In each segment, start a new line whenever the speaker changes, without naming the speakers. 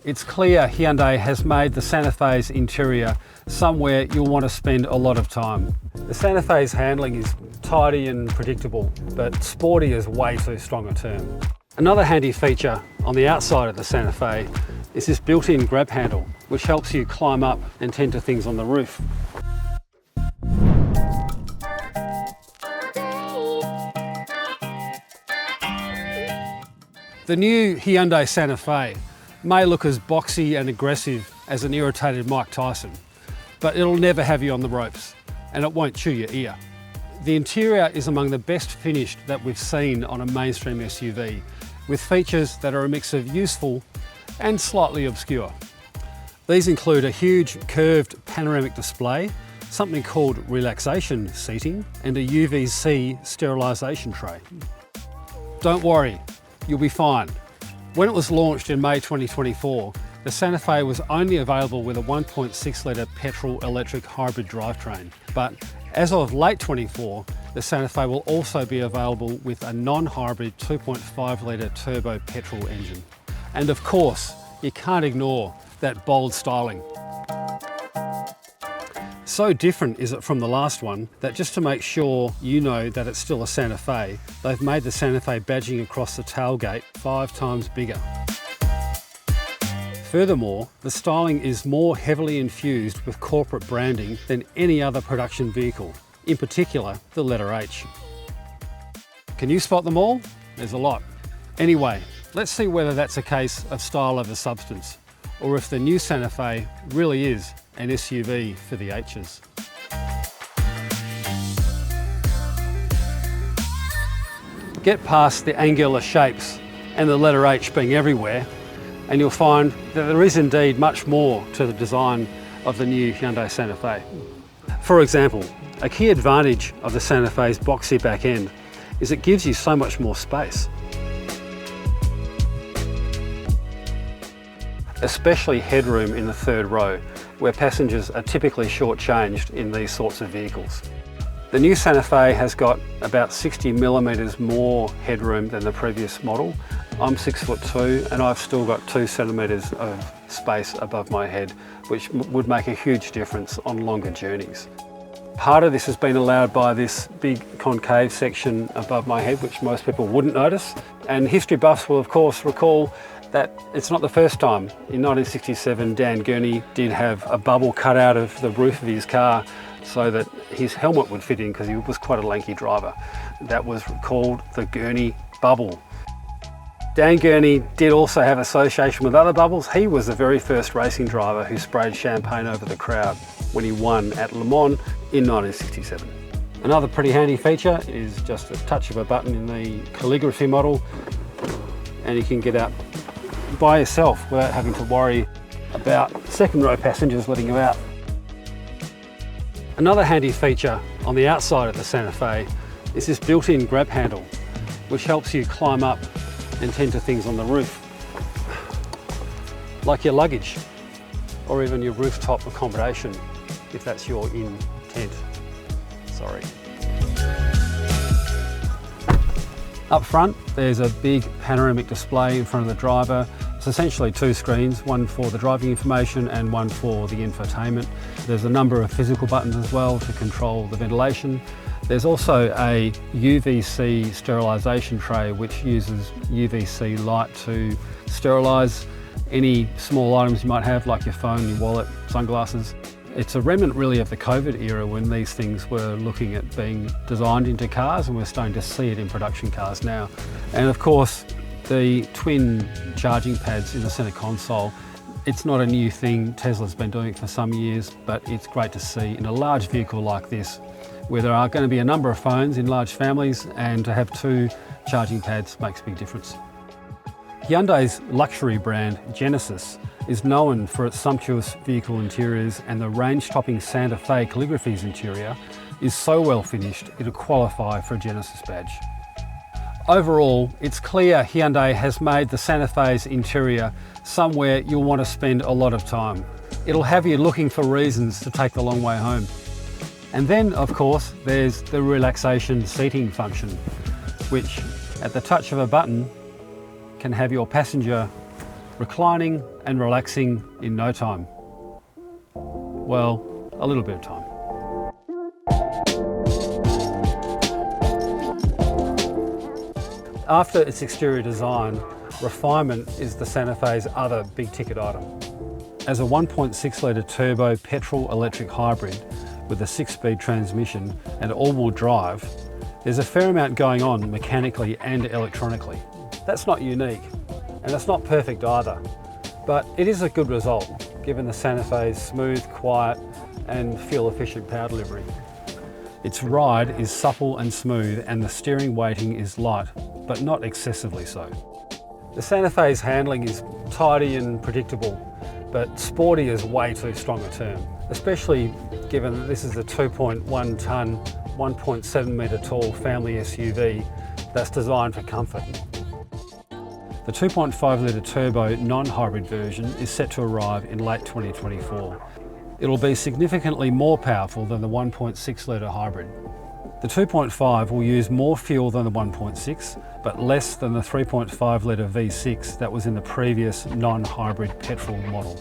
It's clear Hyundai has made the Santa Fe's interior somewhere you'll want to spend a lot of time. The Santa Fe's handling is tidy and predictable, but sporty is way too strong a term. Another handy feature on the outside of the Santa Fe is this built-in grab handle, which helps you climb up and tend to things on the roof. The new Hyundai Santa Fe may look as boxy and aggressive as an irritated Mike Tyson, but it'll never have you on the ropes, and it won't chew your ear. The interior is among the best finished that we've seen on a mainstream SUV, with features that are a mix of useful and slightly obscure. These include a huge curved panoramic display, something called relaxation seating, and a UVC sterilisation tray. Don't worry, you'll be fine. When it was launched in May 2024, the Santa Fe was only available with a 1.6 litre petrol-electric hybrid drivetrain. But as of late 24, the Santa Fe will also be available with a non-hybrid 2.5 litre turbo petrol engine. And of course, you can't ignore that bold styling. So different is it from the last one that just to make sure you know that it's still a Santa Fe, they've made the Santa Fe badging across the tailgate 5 times bigger. Furthermore, the styling is more heavily infused with corporate branding than any other production vehicle, in particular the letter H. Can you spot them all? There's a lot. Anyway, let's see whether that's a case of style over substance, or if the new Santa Fe really is an SUV for the H's. Get past the angular shapes and the letter H being everywhere, and you'll find that there is indeed much more to the design of the new Hyundai Santa Fe. For example, a key advantage of the Santa Fe's boxy back end is it gives you so much more space. Especially headroom in the third row, where passengers are typically shortchanged in these sorts of vehicles. The new Santa Fe has got about 60 millimetres more headroom than the previous model. I'm 6'2" and I've still got 2 centimetres of space above my head, which would make a huge difference on longer journeys. Part of this has been allowed by this big concave section above my head, which most people wouldn't notice. And history buffs will of course recall that it's not the first time. In 1967, Dan Gurney did have a bubble cut out of the roof of his car so that his helmet would fit in because he was quite a lanky driver. That was called the Gurney bubble. Dan Gurney did also have association with other bubbles. He was the very first racing driver who sprayed champagne over the crowd when he won at Le Mans in 1967. Another pretty handy feature is just a touch of a button in the calligraphy model, and you can get out by yourself without having to worry about second row passengers letting you out. Another handy feature on the outside of the Santa Fe is this built-in grab handle, which helps you climb up and tend to things on the roof, like your luggage or even your rooftop accommodation, if that's your intent. Sorry. Up front, there's a big panoramic display in front of the driver. It's essentially 2 screens, one for the driving information and one for the infotainment. There's a number of physical buttons as well to control the ventilation. There's also a UVC sterilisation tray which uses UVC light to sterilise any small items you might have, like your phone, your wallet, sunglasses. It's a remnant really of the COVID era when these things were looking at being designed into cars, and we're starting to see it in production cars now. And of course, the twin charging pads in the centre console, it's not a new thing. Tesla's been doing it for some years, but it's great to see in a large vehicle like this, where there are going to be a number of phones in large families, and to have 2 charging pads makes a big difference. Hyundai's luxury brand, Genesis, is known for its sumptuous vehicle interiors, and the range-topping Santa Fe calligraphy's interior is so well finished it'll qualify for a Genesis badge. Overall, it's clear Hyundai has made the Santa Fe's interior somewhere you'll want to spend a lot of time. It'll have you looking for reasons to take the long way home. And then, of course, there's the relaxation seating function, which at the touch of a button can have your passenger reclining and relaxing in no time. Well, a little bit of time. After its exterior design, refinement is the Santa Fe's other big ticket item. As a 1.6 litre turbo petrol electric hybrid with a 6-speed transmission and all-wheel drive, there's a fair amount going on mechanically and electronically. That's not unique, and it's not perfect either, but it is a good result given the Santa Fe's smooth, quiet and fuel-efficient power delivery. Its ride is supple and smooth, and the steering weighting is light, but not excessively so. The Santa Fe's handling is tidy and predictable, but sporty is way too strong a term, especially given that this is a 2.1 tonne, 1.7 metre tall family SUV that's designed for comfort. The 2.5 litre turbo non-hybrid version is set to arrive in late 2024. It'll be significantly more powerful than the 1.6 litre hybrid. The 2.5 will use more fuel than the 1.6, but less than the 3.5 litre V6 that was in the previous non-hybrid petrol model.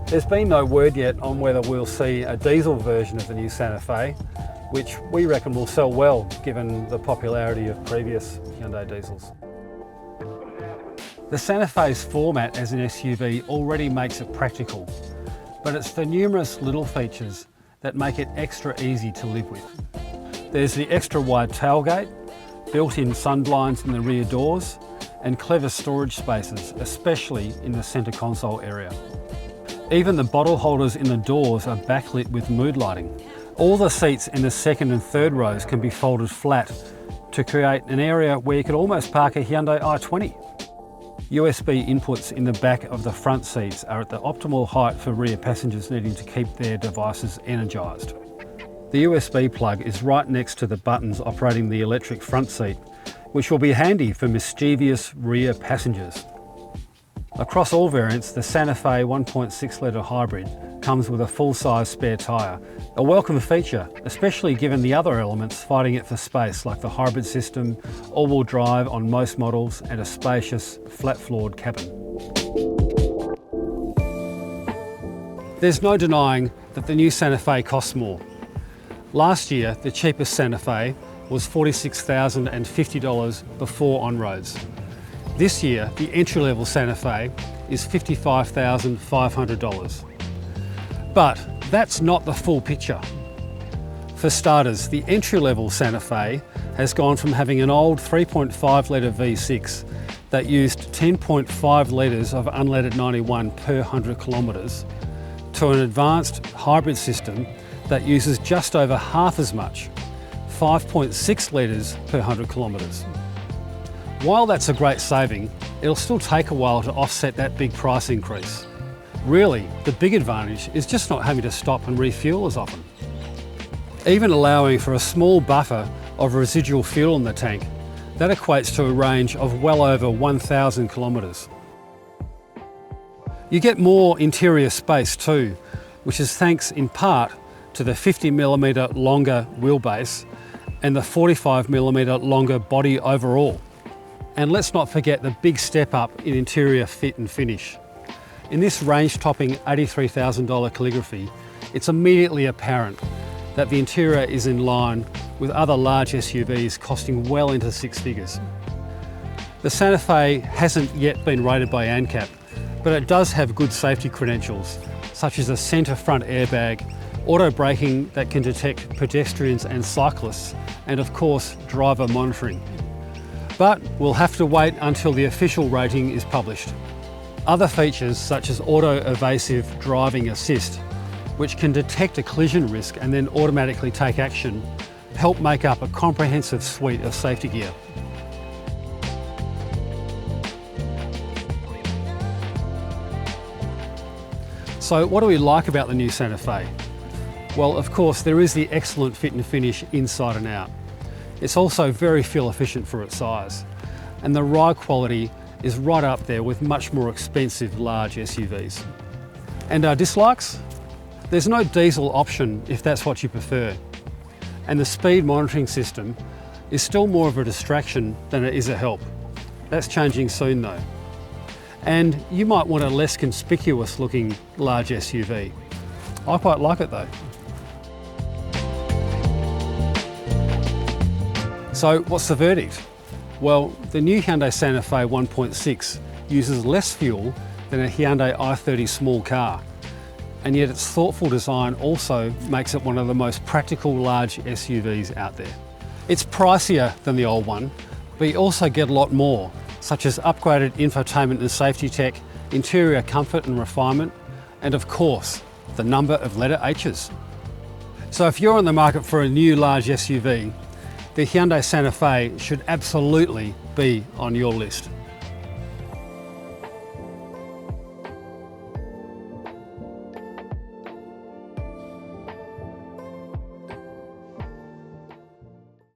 There's been no word yet on whether we'll see a diesel version of the new Santa Fe, which we reckon will sell well given the popularity of previous Hyundai diesels. The Santa Fe's format as an SUV already makes it practical, but it's the numerous little features that make it extra easy to live with. There's the extra wide tailgate, built-in sunblinds in the rear doors, and clever storage spaces, especially in the centre console area. Even the bottle holders in the doors are backlit with mood lighting. All the seats in the second and third rows can be folded flat to create an area where you could almost park a Hyundai i20. USB inputs in the back of the front seats are at the optimal height for rear passengers needing to keep their devices energised. The USB plug is right next to the buttons operating the electric front seat, which will be handy for mischievous rear passengers. Across all variants, the Santa Fe 1.6 litre hybrid comes with a full-size spare tyre, a welcome feature, especially given the other elements fighting it for space like the hybrid system, all-wheel drive on most models and a spacious, flat-floored cabin. There's no denying that the new Santa Fe costs more. Last year, the cheapest Santa Fe was $46,050 before on-roads. This year, the entry-level Santa Fe is $55,500. But that's not the full picture. For starters, the entry-level Santa Fe has gone from having an old 3.5 litre V6 that used 10.5 litres of unleaded 91 per 100 kilometres to an advanced hybrid system that uses just over half as much, 5.6 litres per 100 kilometres. While that's a great saving, it'll still take a while to offset that big price increase. Really, the big advantage is just not having to stop and refuel as often. Even allowing for a small buffer of residual fuel in the tank, that equates to a range of well over 1,000 kilometres. You get more interior space too, which is thanks in part to the 50mm longer wheelbase and the 45mm longer body overall. And let's not forget the big step up in interior fit and finish. In this range-topping $83,000 calligraphy, it's immediately apparent that the interior is in line with other large SUVs costing well into six figures. The Santa Fe hasn't yet been rated by ANCAP, but it does have good safety credentials, such as a centre front airbag, auto braking that can detect pedestrians and cyclists, and of course, driver monitoring. But we'll have to wait until the official rating is published. Other features such as auto-evasive driving assist, which can detect a collision risk and then automatically take action, help make up a comprehensive suite of safety gear. So what do we like about the new Santa Fe? Well, of course, there is the excellent fit and finish inside and out. It's also very fuel efficient for its size, and the ride quality is right up there with much more expensive large SUVs. And our dislikes? There's no diesel option if that's what you prefer, and the speed monitoring system is still more of a distraction than it is a help. That's changing soon though. And you might want a less conspicuous looking large SUV. I quite like it though. So what's the verdict? Well, the new Hyundai Santa Fe 1.6 uses less fuel than a Hyundai i30 small car. And yet its thoughtful design also makes it one of the most practical large SUVs out there. It's pricier than the old one, but you also get a lot more, such as upgraded infotainment and safety tech, interior comfort and refinement, and of course, the number of letter H's. So if you're on the market for a new large SUV, the Hyundai Santa Fe should absolutely be on your list.